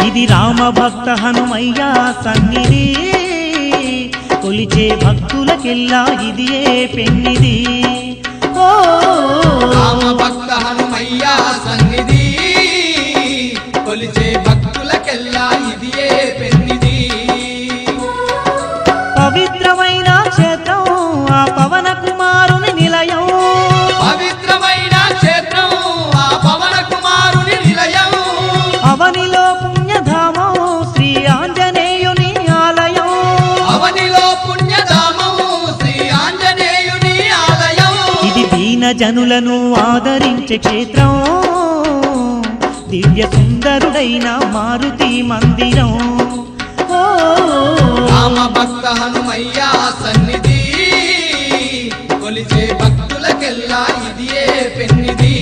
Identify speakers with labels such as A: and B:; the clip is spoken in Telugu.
A: ఇది రామ భక్త హనుమయ్య సన్నిధి కొలిచే భక్తులకెల్లా ఇదియే పెన్నిది ఓ
B: రామ భక్త హనుమయ్య సన్నిధి కొలిచే భక్తులకెల్లా ఇదియే పెన్నిది
A: పవిత్రమైన క్షేత్రం ఆ పవన కుమారుని నిలయం
B: పవిత్రమైన క్షేత్రం ఆ పవన కుమారుని నిలయం
A: అవనిలో పుణ్యధామం శ్రీ ఆంజనేయుని ఆలయం
B: అవనిలో పుణ్యధామం శ్రీ ఆంజనేయుని ఆలయం
A: ఇది దీన జనులను ఆదరించే క్షేత్రం దివ్య సుందరుడైన మారుతి మందిరం ఓ
B: రామ భక్త హనుమయ్య సన్నిధి కొలిచే భక్తులకెల్లా ఇదియే పెన్నిది